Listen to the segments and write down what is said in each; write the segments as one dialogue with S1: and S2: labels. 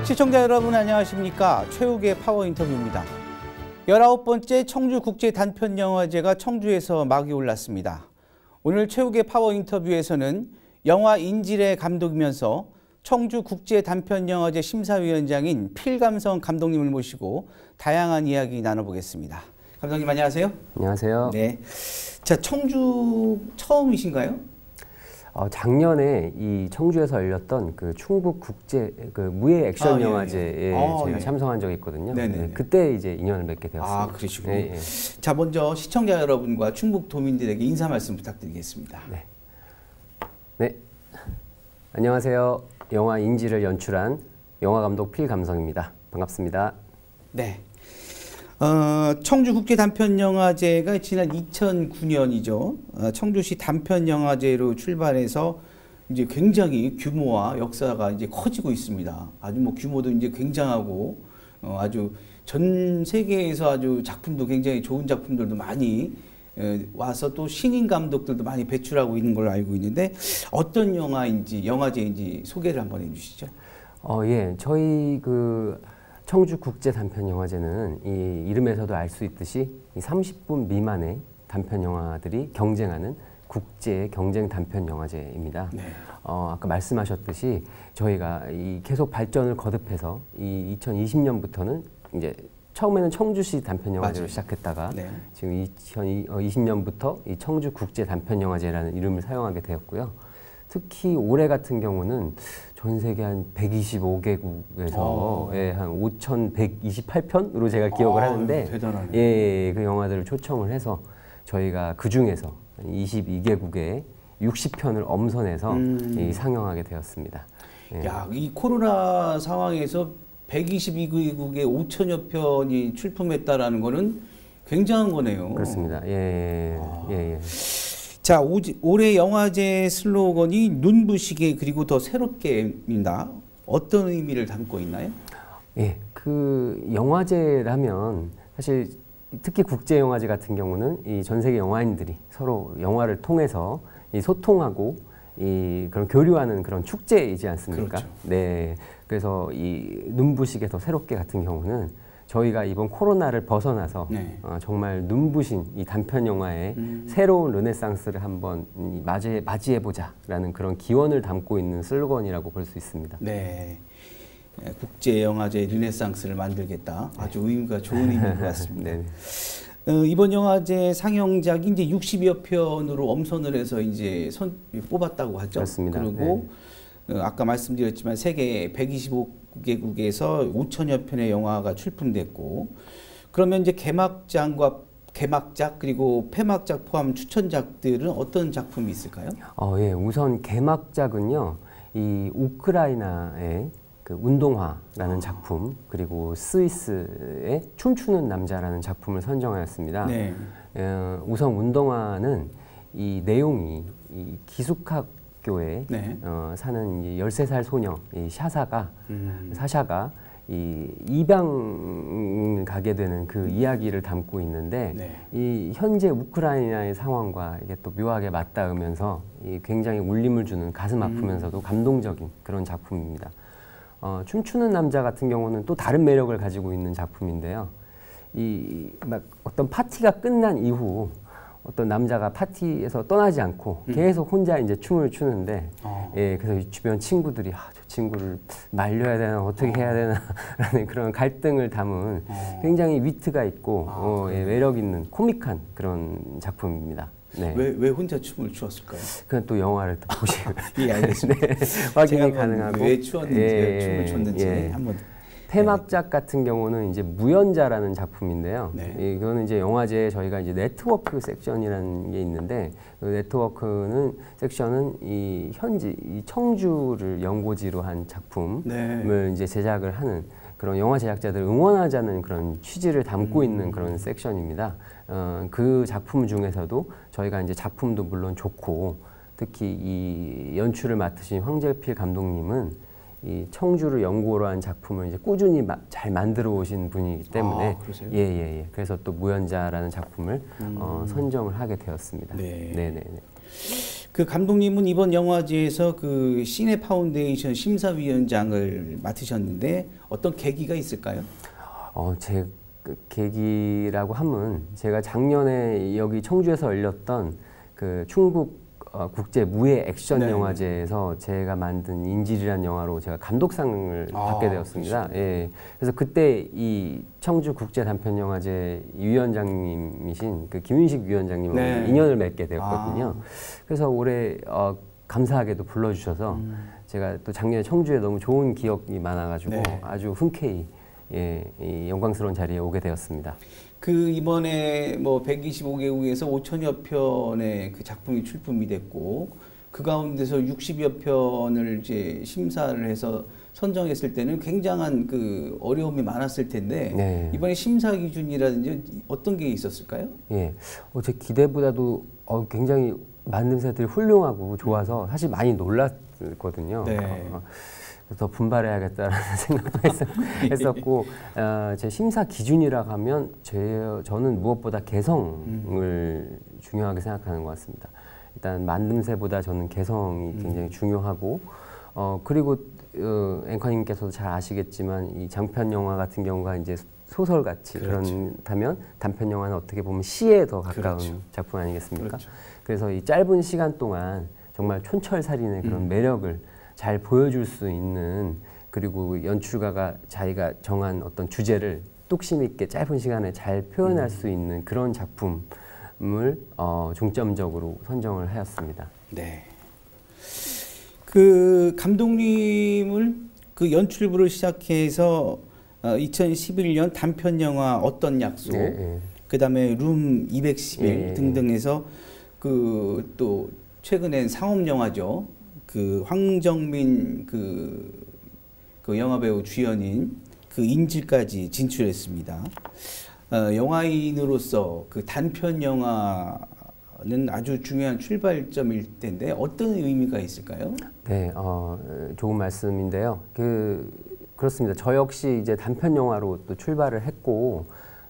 S1: 시청자 여러분 안녕하십니까. 최욱의 파워 인터뷰입니다. 19번째 청주국제 단편영화제가 청주에서 막이 올랐습니다. 오늘 최욱의 파워 인터뷰에서는 영화 인질의 감독이면서 청주국제 단편영화제 심사위원장인 필감성 감독님을 모시고 다양한 이야기 나눠보겠습니다. 감독님 안녕하세요.
S2: 안녕하세요.
S1: 네. 자, 청주 처음이신가요?
S2: 작년에 이 청주에서 열렸던 그 충북 국제 그 무예 액션 영화제에 제가 참석한 적이 있거든요. 네, 그때 이제 인연을 맺게 되었습니다.
S1: 아, 그러시군요. 네, 네. 자, 먼저 시청자 여러분과 충북 도민들에게 인사 말씀 부탁드리겠습니다.
S2: 네. 네. 안녕하세요. 영화 인질을 연출한 영화감독 필감성입니다. 반갑습니다.
S1: 네. 청주국제 단편영화제가 지난 2009년이죠. 청주시 단편영화제로 출발해서 이제 굉장히 규모와 역사가 이제 커지고 있습니다. 아주 뭐 규모도 이제 굉장하고 아주 전 세계에서 아주 작품도 굉장히 좋은 작품들도 많이 와서 또 신인 감독들도 많이 배출하고 있는 걸로 알고 있는데 어떤 영화인지 영화제인지 소개를 한번 해주시죠.
S2: 예, 저희 그 청주국제 단편영화제는 이 이름에서도 알 수 있듯이 이 30분 미만의 단편영화들이 경쟁하는 국제 경쟁 단편영화제입니다. 네. 아까 말씀하셨듯이 저희가 이 계속 발전을 거듭해서 이 2020년부터는 이제 처음에는 청주시 단편영화제로 맞아요. 시작했다가 네. 지금 2020년부터 이 청주국제 단편영화제라는 이름을 사용하게 되었고요. 특히 올해 같은 경우는 전 세계 한 125개국에서 한 5,128편으로 제가 기억을 하는데
S1: 대단하네요.
S2: 예, 그 영화들을 초청을 해서 저희가 그 중에서 22개국에 60편을 엄선해서 상영하게 되었습니다. 예.
S1: 야, 이 코로나 상황에서 122개국에 5천여 편이 출품했다라는 거는 굉장한 거네요.
S2: 그렇습니다. 예.
S1: 자, 올해 영화제 슬로건이 눈부시게 그리고 더 새롭게입니다. 어떤 의미를 담고 있나요?
S2: 예, 그 영화제라면 사실 특히 국제 영화제 같은 경우는 이 전 세계 영화인들이 서로 영화를 통해서 이 소통하고 이 그런 교류하는 그런 축제이지 않습니까?
S1: 그렇죠.
S2: 네, 그래서 이 눈부시게 더 새롭게 같은 경우는 저희가 이번 코로나를 벗어나서 네. 정말 눈부신 이 단편 영화의 새로운 르네상스를 한번 맞이해보자라는 그런 기원을 담고 있는 슬로건이라고 볼 수 있습니다.
S1: 네, 국제 영화제 르네상스를 만들겠다. 아주 의미가 좋은 의미인 것 같습니다. 네. 이번 영화제 상영작이 이제 60여 편으로 엄선을 해서 이제 뽑았다고 하죠.
S2: 그렇습니다.
S1: 그리고 네. 아까 말씀드렸지만 세계 125개국에서 5천여 편의 영화가 출품됐고, 그러면 이제 개막작 그리고 폐막작 포함 추천작들은 어떤 작품이 있을까요?
S2: 예, 우선 개막작은요, 이 우크라이나의 그 운동화라는 작품, 그리고 스위스의 춤추는 남자라는 작품을 선정하였습니다. 네. 우선 운동화는 이 내용이 이 기숙학교에 네. 사는 이 13살 소녀 이 사샤가 이 입양 가게 되는 그 이야기를 담고 있는데 네. 이 현재 우크라이나의 상황과 이게 또 묘하게 맞닿으면서 이 굉장히 울림을 주는 가슴 아프면서도 감동적인 그런 작품입니다. 춤추는 남자 같은 경우는 또 다른 매력을 가지고 있는 작품인데요. 막 어떤 파티가 끝난 이후 어떤 남자가 파티에서 떠나지 않고 계속 혼자 이제 춤을 추는데, 예, 그래서 주변 친구들이 저 친구를 말려야 되나 어떻게 해야 되나라는 그런 갈등을 담은 굉장히 위트가 있고 예, 매력 있는 코믹한 그런 작품입니다. 네.
S1: 왜 혼자 춤을 추었을까요?
S2: 그건 또 영화를 또 보시면
S1: 예, 알겠습니다.
S2: 네, 확인이 가능하고
S1: 왜 추었는지 춤을 췄는지 한번.
S2: 폐막작 같은 경우는 이제 무연자라는 작품인데요. 네. 이거는 이제 영화제에 저희가 이제 네트워크 섹션이라는 게 있는데, 그 네트워크는 섹션은 이 청주를 연고지로 한 작품을 네. 이제 제작을 하는 그런 영화 제작자들 응원하자는 그런 취지를 담고 있는 그런 섹션입니다. 그 작품 중에서도 저희가 이제 작품도 물론 좋고, 특히 이 연출을 맡으신 황재필 감독님은 이 청주를 연고로 한 작품을 이제 꾸준히 잘 만들어 오신 분이기 때문에 예. 그래서 또 무연자라는 작품을 선정을 하게 되었습니다.
S1: 네.
S2: 네네네.
S1: 그 감독님은 이번 영화제에서 그 시네 파운데이션 심사위원장을 맡으셨는데 어떤 계기가 있을까요?
S2: 제 계기라고 하면 제가 작년에 여기 청주에서 열렸던 그 충북 국제 무예 액션 네. 영화제에서 제가 만든 인질이라는 영화로 제가 감독상을 받게 되었습니다. 예. 그래서 그때 이 청주 국제 단편 영화제 위원장님이신 그 김윤식 위원장님하고 네. 인연을 맺게 되었거든요. 그래서 올해 감사하게도 불러주셔서 제가 또 작년에 청주에 너무 좋은 기억이 많아가지고 네. 아주 흔쾌히 이 영광스러운 자리에 오게 되었습니다.
S1: 그 이번에 뭐 125개국에서 5천여 편의 그 작품이 출품이 됐고 그 가운데서 60여 편을 이제 심사를 해서 선정했을 때는 굉장한 그 어려움이 많았을 텐데 네. 이번에 심사 기준이라든지 어떤 게 있었을까요?
S2: 예, 제 기대보다도 굉장히 만듦새들이 훌륭하고 좋아서 사실 많이 놀랐거든요. 네. 더 분발해야겠다라는 생각도 했었고 제 심사 기준이라고 하면 저는 무엇보다 개성을 중요하게 생각하는 것 같습니다. 일단 만듦새보다 저는 개성이 굉장히 중요하고 그리고 앵커님께서도 잘 아시겠지만 이 장편 영화 같은 경우가 이제 소설같이 그렇죠. 그렇다면 단편 영화는 어떻게 보면 시에 더 가까운 그렇죠. 작품 아니겠습니까? 그렇죠. 그래서 이 짧은 시간 동안 정말 촌철살인의 그런 매력을 잘 보여줄 수 있는 그리고 연출가가 자기가 정한 어떤 주제를 뚝심 있게 짧은 시간에 잘 표현할 수 있는 그런 작품을 중점적으로 선정을 하였습니다. 네.
S1: 그 감독님을 그 연출부를 시작해서 2011년 단편 영화 어떤 약속, 그다음에 룸 211 등등해서 그 또 최근엔 상업 영화죠. 그 황정민 그 영화배우 주연인 그 인질까지 진출했습니다. 영화인으로서 그 단편 영화는 아주 중요한 출발점일 텐데 어떤 의미가 있을까요?
S2: 네, 좋은 말씀인데요. 그렇습니다. 저 역시 이제 단편 영화로 또 출발을 했고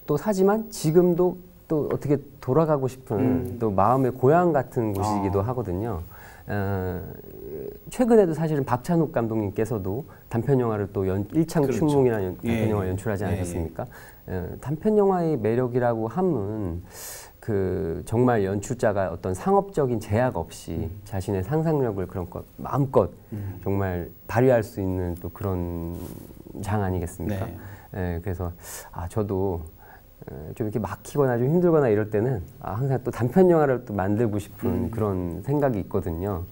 S2: 또 하지만 지금도 또 어떻게 돌아가고 싶은 또 마음의 고향 같은 곳이기도 하거든요. 최근에도 사실은 박찬욱 감독님께서도 단편 영화를 또 일창춘몽이라는 그렇죠. 단편 영화 연출하지 않으셨습니까? 단편 영화의 매력이라고 하면 그 정말 연출자가 어떤 상업적인 제약 없이 자신의 상상력을 그런 것 마음껏 정말 발휘할 수 있는 또 그런 장 아니겠습니까? 네. 그래서 저도 좀 이렇게 막히거나 좀 힘들거나 이럴 때는 항상 또 단편 영화를 또 만들고 싶은 그런 생각이 있거든요.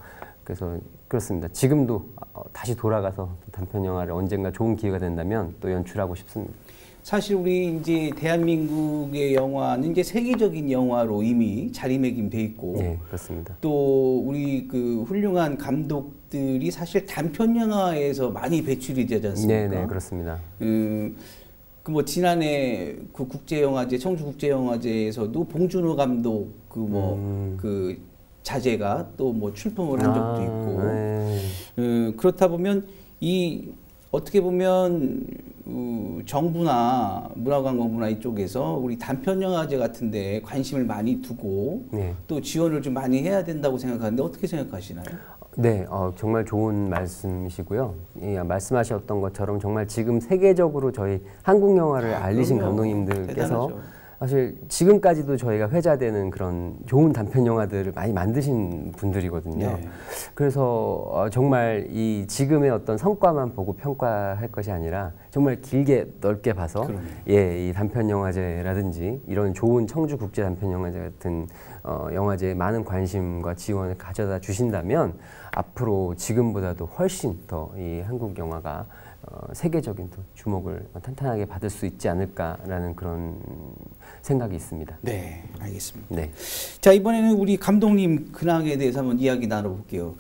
S2: 그래서 그렇습니다. 지금도 다시 돌아가서 단편 영화를 언젠가 좋은 기회가 된다면 또 연출하고 싶습니다.
S1: 사실 우리 이제 대한민국의 영화는 이제 세계적인 영화로 이미 자리매김돼 있고,
S2: 네, 그렇습니다.
S1: 또 우리 그 훌륭한 감독들이 사실 단편 영화에서 많이 배출이 되지 않습니까?
S2: 네, 그렇습니다.
S1: 그 뭐 지난해 그 국제영화제 청주국제영화제에서도 봉준호 감독 그 자제가 또 뭐 출품을 한 적도 있고 그렇다 보면 이 어떻게 보면 정부나 문화관광부나 이쪽에서 우리 단편영화제 같은데 관심을 많이 두고 또 지원을 좀 많이 해야 된다고 생각하는데 어떻게 생각하시나요?
S2: 네, 정말 좋은 말씀이시고요. 말씀하셨던 것처럼 정말 지금 세계적으로 저희 한국 영화를 알리신 감독님들께서 대단하죠. 사실 지금까지도 저희가 회자되는 그런 좋은 단편 영화들을 많이 만드신 분들이거든요. 네. 그래서 정말 이 지금의 어떤 성과만 보고 평가할 것이 아니라 정말 길게 넓게 봐서 이 단편 영화제라든지 이런 좋은 청주 국제 단편 영화제 같은 영화제에 많은 관심과 지원을 가져다 주신다면 앞으로 지금보다도 훨씬 더 이 한국 영화가 세계적인 또 주목을 탄탄하게 받을 수 있지 않을까라는 그런 생각이 있습니다.
S1: 네, 알겠습니다.
S2: 네.
S1: 자, 이번에는 우리 감독님 근황에 대해서 한번 이야기 나눠볼게요.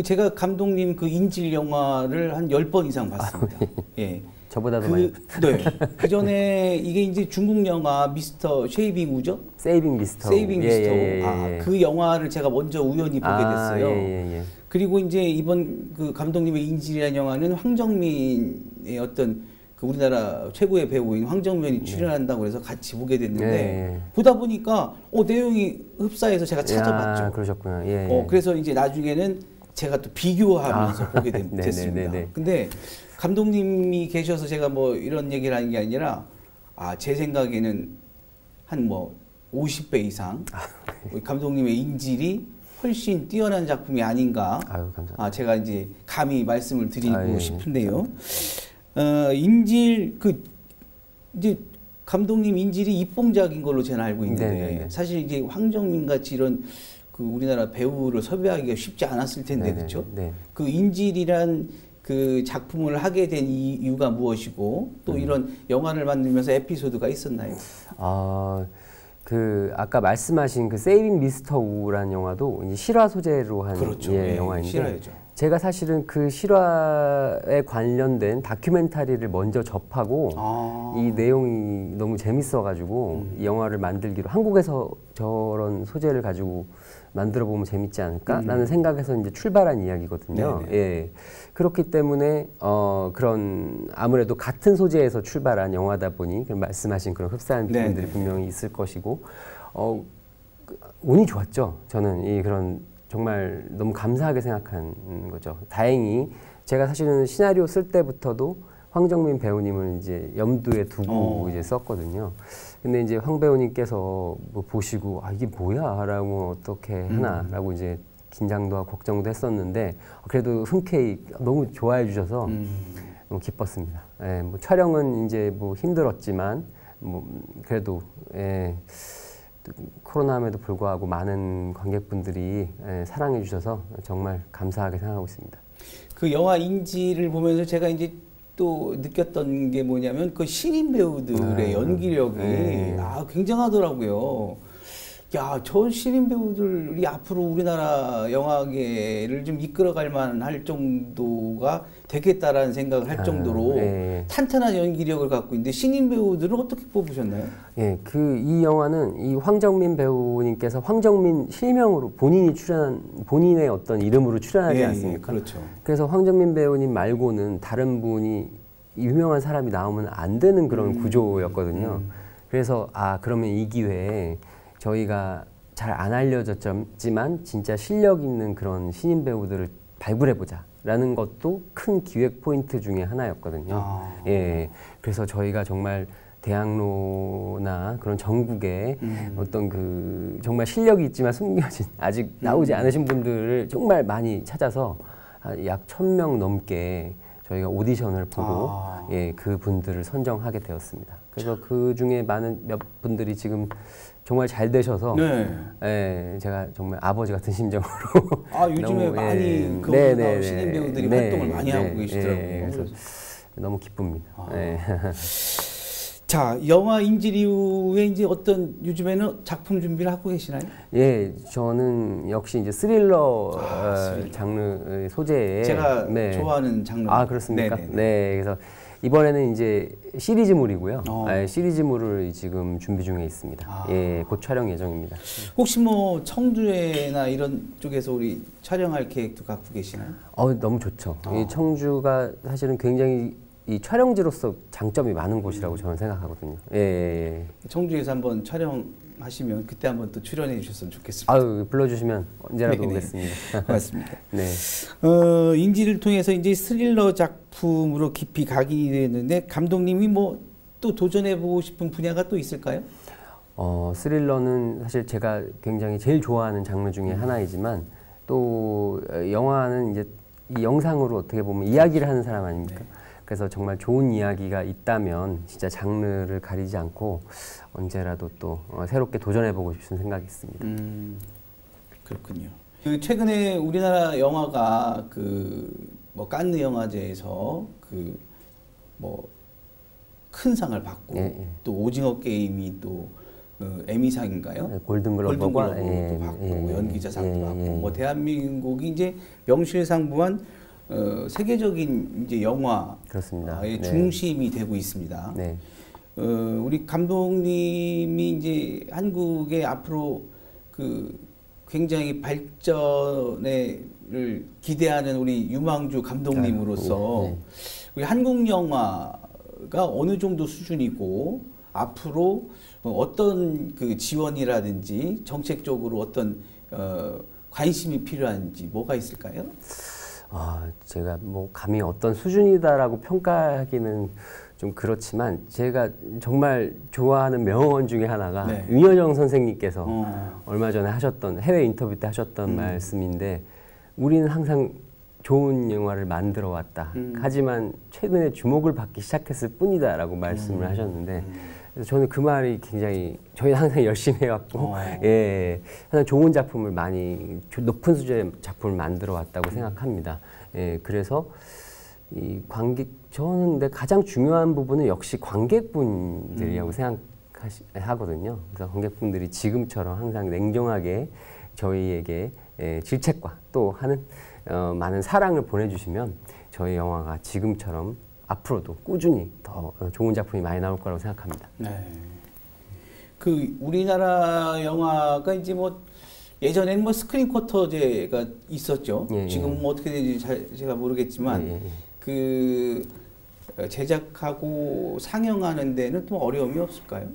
S1: 제가 감독님 그 인질 영화를 한 10번 이상 봤습니다. 예.
S2: 저보다도 많이.
S1: 네. 그 전에 이게 이제 중국 영화 미스터 쉐이빙 우죠?
S2: 세이빙 미스터.
S1: 세이빙 미스터. 그 영화를 제가 먼저 우연히 보게 됐어요. 그리고 이제 이번 그 감독님의 인질이라는 영화는 황정민의 어떤 그 우리나라 최고의 배우인 황정민이 출연한다고 해서 같이 보게 됐는데
S2: 네.
S1: 보다 보니까 내용이 흡사해서 제가 찾아봤죠.
S2: 그러셨구나. 예.
S1: 그래서 이제 나중에는 제가 또 비교하면서 보게 됐습니다. 근데 감독님이 계셔서 제가 뭐 이런 얘기를 하는 게 아니라 제 생각에는 한 뭐 50배 이상 감독님의 인질이 훨씬 뛰어난 작품이 아닌가.
S2: 아유, 감사합니다.
S1: 제가 이제 감히 말씀을 드리고 싶은데요. 인질 이제 감독님 인질이 입봉작인 걸로 저는 알고 있는데
S2: 네네네.
S1: 사실 이제 황정민 같이 이런 그 우리나라 배우를 섭외하기가 쉽지 않았을 텐데 그렇죠?
S2: 네.
S1: 그 인질이란 그 작품을 하게 된 이유가 무엇이고 또 이런 영화를 만들면서 에피소드가 있었나요?
S2: 아까 말씀하신 그 세이빙 미스터 우라는 영화도 이제 실화 소재로 한
S1: 그렇죠.
S2: 영화인데
S1: 실화죠.
S2: 제가 사실은 그 실화에 관련된 다큐멘터리를 먼저 접하고 이 내용이 너무 재밌어가지고 이 영화를 만들기로 한국에서 저런 소재를 가지고 만들어 보면 재밌지 않을까라는 생각에서 이제 출발한 이야기거든요. 예. 그렇기 때문에 그런 아무래도 같은 소재에서 출발한 영화다 보니 말씀하신 그런 흡사한 부분들이 분명히 있을 것이고 운이 좋았죠. 저는 그런 정말 너무 감사하게 생각한 거죠. 다행히 제가 사실은 시나리오 쓸 때부터도 황정민 배우님을 이제 염두에 두고 이제 썼거든요. 근데 이제 황 배우님께서 뭐 보시고 이게 뭐야라고 어떻게 하나라고 이제 긴장도 하고 걱정도 했었는데 그래도 흔쾌히 너무 좋아해 주셔서 너무 기뻤습니다. 예, 뭐 촬영은 이제 뭐 힘들었지만 뭐 그래도 코로나임에도 불구하고 많은 관객분들이 사랑해 주셔서 정말 감사하게 생각하고 있습니다.
S1: 그 영화 인지를 보면서 제가 이제 또 느꼈던 게 뭐냐면 그 신인 배우들의 연기력이 굉장하더라고요. 저 신인 배우들이 앞으로 우리나라 영화계를 좀 이끌어갈 만할 정도가 되겠다라는 생각을 할 정도로 탄탄한 연기력을 갖고 있는데 신인 배우들은 어떻게 뽑으셨나요?
S2: 예, 이 영화는 이 황정민 배우님께서 황정민 실명으로 본인의 어떤 이름으로 출연하지 않습니까?
S1: 그렇죠.
S2: 그래서 황정민 배우님 말고는 다른 분이 유명한 사람이 나오면 안 되는 그런 구조였거든요. 그래서 그러면 이 기회에 저희가 잘 안 알려졌지만 진짜 실력 있는 그런 신인 배우들을 발굴해보자 라는 것도 큰 기획 포인트 중에 하나였거든요. 예, 그래서 저희가 정말 대학로나 그런 전국에 어떤 정말 실력이 있지만 숨겨진 아직 나오지 않으신 분들을 정말 많이 찾아서 약 1000명 넘게 저희가 오디션을 보고 그 분들을 선정하게 되었습니다. 그래서 그 중에 몇 분들이 지금 정말 잘 되셔서 제가 정말 아버지 같은 심정으로
S1: 요즘에
S2: 너무,
S1: 많이 신인 배우들이 활동을 많이 하고 계시더라고요.
S2: 그래서 너무 기쁩니다.
S1: 자, 영화 인질 이후에 이제 어떤 요즘에는 작품 준비를 하고 계시나요?
S2: 예, 저는 역시 이제 스릴러 장르 소재에
S1: 제가 좋아하는 장르.
S2: 그렇습니까? 네, 그래서 이번에는 이제 시리즈물이고요. 시리즈물을 지금 준비 중에 있습니다. 곧 촬영 예정입니다.
S1: 혹시 뭐 청주나 이런 쪽에서 우리 촬영할 계획도 갖고 계시나요?
S2: 너무 좋죠. 이 청주가 사실은 굉장히 이 촬영지로서 장점이 많은 곳이라고 저는 생각하거든요.
S1: 청주에서 한번 촬영하시면 그때 한번 또 출연해 주셨으면 좋겠습니다.
S2: 불러주시면 언제라도 오겠습니다.
S1: 고맙습니다.
S2: 네.
S1: 인지를 통해서 이제 스릴러 작품으로 깊이 각인이 됐는데 감독님이 뭐 또 도전해 보고 싶은 분야가 또 있을까요?
S2: 스릴러는 사실 제가 굉장히 제일 좋아하는 장르 중에 하나이지만 또 영화는 이제 이 영상으로 어떻게 보면 이야기를 하는 사람 아닙니까? 그래서 정말 좋은 이야기가 있다면 진짜 장르를 가리지 않고 언제라도 또 새롭게 도전해보고 싶은 생각이 있습니다.
S1: 그렇군요. 최근에 우리나라 영화가 뭐 칸느 영화제에서 큰 상을 받고 또 오징어 게임이 또 에미상인가요?
S2: 골든글러브도
S1: 받고 연기자상도 받고 뭐 대한민국이 이제 명실상부한 세계적인 이제 영화의 중심이 되고 있습니다. 우리 감독님이 이제 한국의 앞으로 굉장히 발전을 기대하는 우리 유망주 감독님으로서 우리 한국 영화를 영화가 어느 정도 수준이고 앞으로 어떤 그 지원이라든지 정책적으로 어떤 관심이 필요한지 뭐가 있을까요?
S2: 제가 뭐 감히 어떤 수준이다라고 평가하기는 좀 그렇지만 제가 정말 좋아하는 명언 중에 하나가
S1: 네.
S2: 윤여정 선생님께서 얼마 전에 하셨던 해외 인터뷰 때 하셨던 말씀인데 우리는 항상 좋은 영화를 만들어 왔다. 하지만 최근에 주목을 받기 시작했을 뿐이다라고 말씀을 하셨는데 그래서 저는 그 말이 굉장히 저희 항상 열심히 해왔고 예, 항상 좋은 작품을 많이 높은 수준의 작품을 만들어 왔다고 생각합니다. 예, 그래서 이 저는 근데 가장 중요한 부분은 역시 관객분들이라고 생각하거든요. 그래서 관객분들이 지금처럼 항상 냉정하게 저희에게 질책과 또 하는 많은 사랑을 보내주시면 저희 영화가 지금처럼 앞으로도 꾸준히 더 좋은 작품이 많이 나올 거라고 생각합니다.
S1: 네. 그 우리나라 영화가 이제 뭐 예전에는 뭐 스크린 쿼터제가 있었죠.
S2: 예,
S1: 지금 뭐 어떻게 되는지 제가 모르겠지만 그 제작하고 상영하는 데는 또 어려움이 없을까요?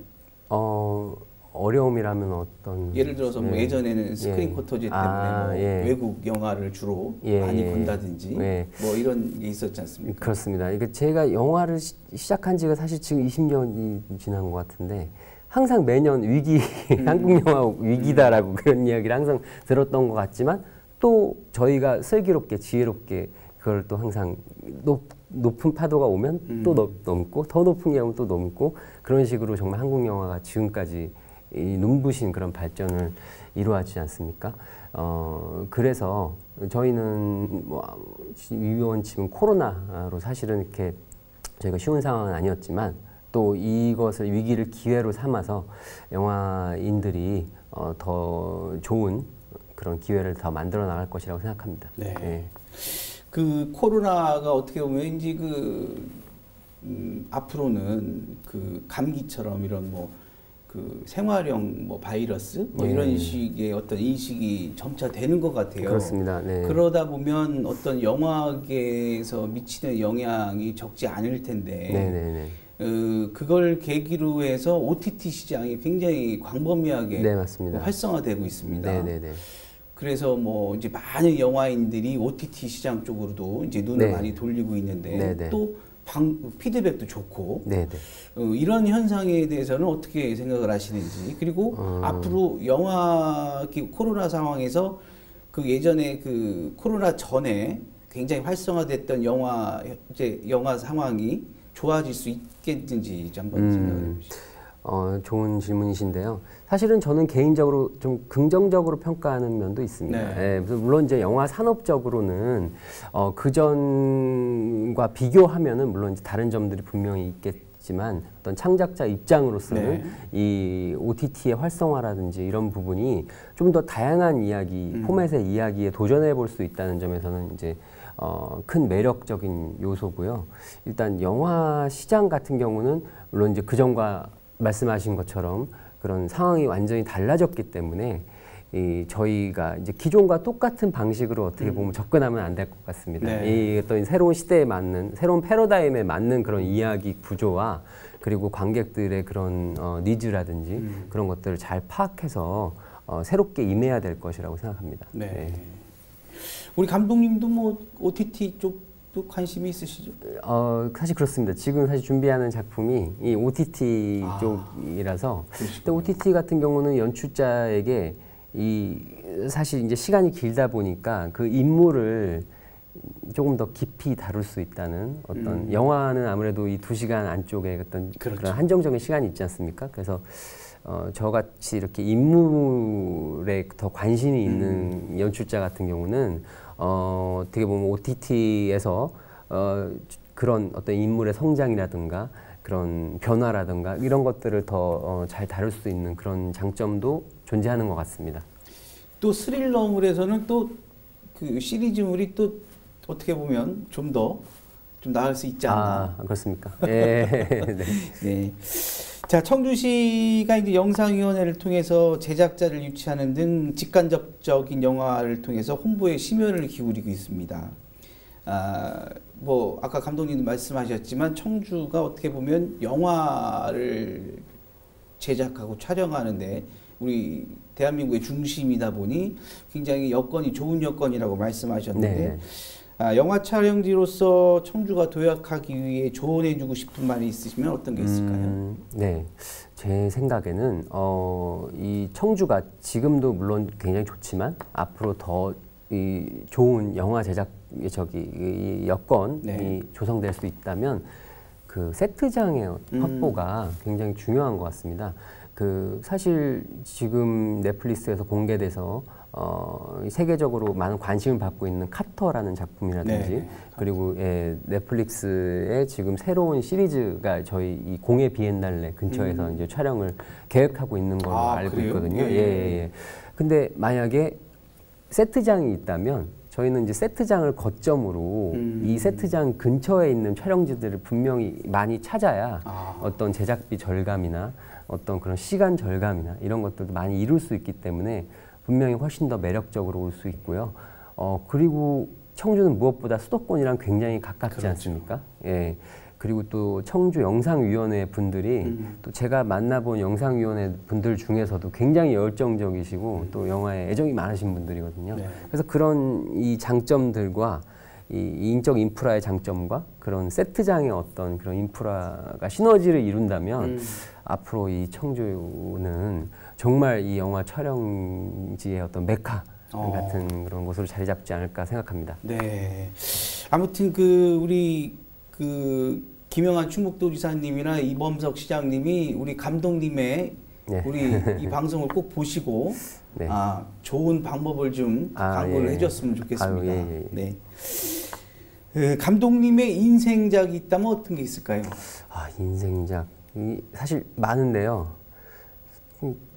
S2: 어려움이라면 어떤
S1: 예를 들어서 뭐 예전에는 스크린 쿼터제 때문에 뭐 외국 영화를 주로 많이 본다든지 뭐 이런 게 있었지 않습니까?
S2: 그렇습니다. 이게 제가 영화를 시작한 지가 사실 지금 20년이 지난 것 같은데 항상 매년 위기, 한국 영화 위기다라고 그런 이야기를 항상 들었던 것 같지만 또 저희가 슬기롭게 지혜롭게 그걸 또 항상 높은 파도가 오면 또 넘고 더 높은 게 오면 또 넘고 그런 식으로 정말 한국 영화가 지금까지 이 눈부신 그런 발전을 이루었지 않습니까? 그래서 저희는 뭐 위원 지금 코로나로 사실은 이렇게 저희가 쉬운 상황은 아니었지만 또 이것을 위기를 기회로 삼아서 영화인들이 더 좋은 그런 기회를 더 만들어 나갈 것이라고 생각합니다.
S1: 네. 네. 그 코로나가 어떻게 보면 이제 앞으로는 그 감기처럼 이런 뭐 그 생활형 뭐 바이러스 뭐 이런 식의 어떤 인식이 점차 되는 것 같아요.
S2: 그렇습니다. 네.
S1: 그러다 보면 어떤 영화계에서 미치는 영향이 적지 않을 텐데 그걸 계기로 해서 OTT 시장이 굉장히 광범위하게 활성화되고 있습니다. 그래서 뭐 이제 많은 영화인들이 OTT 시장 쪽으로도 이제 눈을 많이 돌리고 있는데 또 피드백도 좋고 이런 현상에 대해서는 어떻게 생각을 하시는지 그리고 앞으로 영화 코로나 상황에서 그 예전에 그 코로나 전에 굉장히 활성화됐던 영화 상황이 좋아질 수 있겠는지 한번 생각해 보시죠.
S2: 좋은 질문이신데요. 사실은 저는 개인적으로 좀 긍정적으로 평가하는 면도 있습니다. 물론 이제 영화 산업적으로는 그전과 비교하면은 물론 이제 다른 점들이 분명히 있겠지만 어떤 창작자 입장으로서는 이 OTT의 활성화라든지 이런 부분이 좀 더 다양한 이야기, 포맷의 이야기에 도전해 볼 수 있다는 점에서는 이제 큰 매력적인 요소고요. 일단 영화 시장 같은 경우는 물론 이제 그전과 말씀하신 것처럼 그런 상황이 완전히 달라졌기 때문에 저희가 이제 기존과 똑같은 방식으로 어떻게 보면 접근하면 안 될 것 같습니다. 이 어떤 새로운 시대에 맞는 새로운 패러다임에 맞는 그런 이야기 구조와 그리고 관객들의 그런 니즈라든지 그런 것들을 잘 파악해서 새롭게 임해야 될 것이라고 생각합니다.
S1: 우리 감독님도 뭐 OTT 쪽도 관심이 있으시죠?
S2: 사실 그렇습니다. 지금 사실 준비하는 작품이 이 OTT 쪽이라서 근데 OTT 같은 경우는 연출자에게 사실 이제 시간이 길다 보니까 그 인물을 조금 더 깊이 다룰 수 있다는 어떤 영화는 아무래도 이 2시간 안쪽에 어떤 그런 한정적인 시간이 있지 않습니까? 그래서 저같이 이렇게 인물에 더 관심이 있는 연출자 같은 경우는 어떻게 보면 OTT에서 그런 어떤 인물의 성장이라든가 그런 변화라든가 이런 것들을 더 잘 다룰 수 있는 그런 장점도 존재하는 것 같습니다.
S1: 또 스릴러물에서는 또 그 시리즈물이 또 어떻게 보면 좀 나을 수 있지 않나.
S2: 그렇습니까? 네.
S1: 자, 청주시가 이제 영상위원회를 통해서 제작자를 유치하는 등 직간접적인 영화를 통해서 홍보에 심혈을 기울이고 있습니다. 뭐 아까 감독님도 말씀하셨지만 청주가 어떻게 보면 영화를 제작하고 촬영하는데 우리 대한민국의 중심이다 보니 굉장히 여건이 좋은 여건이라고 말씀하셨는데 영화 촬영지로서 청주가 도약하기 위해 조언해주고 싶은 말이 있으시면 어떤 게 있을까요?
S2: 네, 제 생각에는 이 청주가 지금도 물론 굉장히 좋지만 앞으로 더 이 좋은 영화 제작 이 여건이 조성될 수 있다면 그 세트장의 확보가 굉장히 중요한 것 같습니다. 그 사실 지금 넷플릭스에서 공개돼서 세계적으로 많은 관심을 받고 있는 카터라는 작품이라든지 그리고 넷플릭스의 지금 새로운 시리즈가 저희 이 공예 비엔날레 근처에서 이제 촬영을 계획하고 있는 걸로 알고
S1: 그래요?
S2: 있거든요. 근데 만약에 세트장이 있다면 저희는 이제 세트장을 거점으로 이 세트장 근처에 있는 촬영지들을 분명히 많이 찾아야 어떤 제작비 절감이나 어떤 그런 시간 절감이나 이런 것들도 많이 이룰 수 있기 때문에 분명히 훨씬 더 매력적으로 올 수 있고요. 그리고 청주는 무엇보다 수도권이랑 굉장히 가깝지 않습니까? 예. 그리고 또 청주 영상위원회 분들이 또 제가 만나본 영상위원회 분들 중에서도 굉장히 열정적이시고 또 영화에 애정이 많으신 분들이거든요. 그래서 그런 이 장점들과 이 인적 인프라의 장점과 그런 세트장의 어떤 그런 인프라가 시너지를 이룬다면 앞으로 이 청주는 정말 이 영화 촬영지의 어떤 메카 같은 그런 곳으로 자리 잡지 않을까 생각합니다.
S1: 네. 아무튼 우리 김영한 충북도지사님이나 이범석 시장님이 우리 감독님의 우리 이 방송을 꼭 보시고 좋은 방법을 좀 강구를 해줬으면 좋겠습니다. 네. 감독님의 인생작이 있다면 어떤 게 있을까요?
S2: 인생작 사실 많은데요.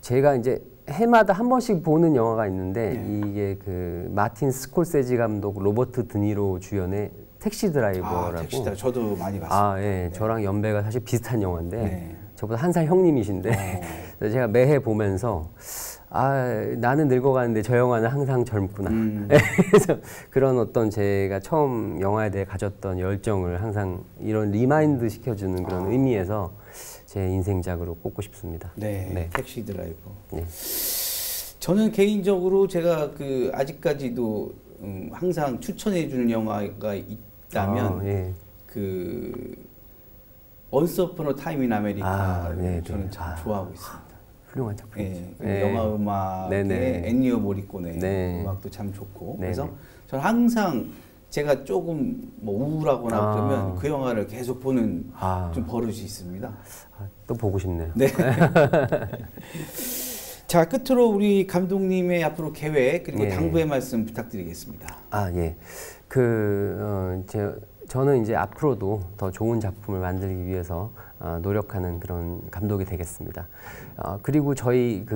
S2: 제가 이제 해마다 한 번씩 보는 영화가 있는데 이게 그 마틴 스콜세지 감독, 로버트 드니로 주연의 택시 드라이버라고.
S1: 택시 드라이버 저도 많이 봤습니다.
S2: 저랑 연배가 사실 비슷한 영화인데 저보다 한 살 형님이신데 그래서 제가 매해 보면서 나는 늙어가는데 저 영화는 항상 젊구나. 그래서 그런 어떤 제가 처음 영화에 대해 가졌던 열정을 항상 이런 리마인드 시켜주는 그런 의미에서 제 인생작으로 꼽고 싶습니다.
S1: 택시 드라이버. 저는 개인적으로 제가 아직까지도 항상 추천해주는 영화가 있다면 Once Upon a Time in America를 저는 참 좋아하고 있습니다.
S2: 훌륭한 작품이죠.
S1: 영화 음악에 엔니오 모리코네 음악도 참 좋고 그래서 저는 항상 제가 조금 우울하거나 그러면 그 영화를 계속 보는 좀 버릇이 있습니다.
S2: 또 보고 싶네요.
S1: 자, 끝으로 우리 감독님의 앞으로 계획 그리고 당부의 말씀 부탁드리겠습니다.
S2: 저는 이제 앞으로도 더 좋은 작품을 만들기 위해서 노력하는 그런 감독이 되겠습니다. 그리고 저희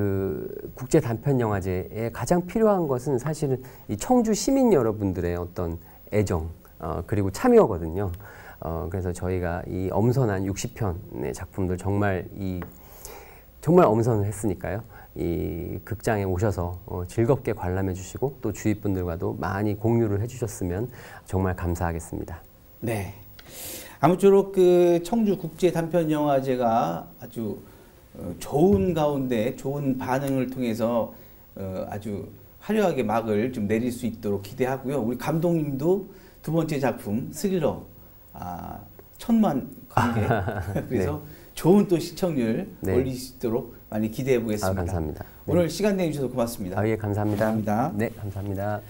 S2: 국제 단편 영화제에 가장 필요한 것은 사실은 이 청주 시민 여러분들의 어떤 애정 그리고 참여거든요. 그래서 저희가 이 엄선한 60편의 작품들 정말 엄선을 했으니까요. 이 극장에 오셔서 즐겁게 관람해 주시고 또 주위 분들과도 많이 공유를 해 주셨으면 정말 감사하겠습니다.
S1: 네. 아무쪼록 청주 국제 단편 영화제가 아주 좋은 가운데 좋은 반응을 통해서 아주 화려하게 막을 좀 내릴 수 있도록 기대하고요. 우리 감독님도 두 번째 작품 스릴러 1000만 관객 그래서 좋은 또 시청률 올릴 수 있도록 많이 기대해 보겠습니다.
S2: 감사합니다.
S1: 오늘 시간 내주셔서 고맙습니다.
S2: 감사합니다.
S1: 감사합니다.
S2: 네, 감사합니다.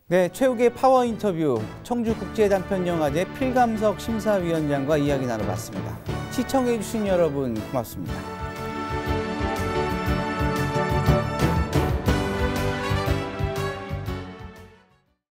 S1: 네, 최욱의 파워 인터뷰 청주 국제 단편 영화제 필감석 심사위원장과 이야기 나눠봤습니다. 시청해 주신 여러분 고맙습니다.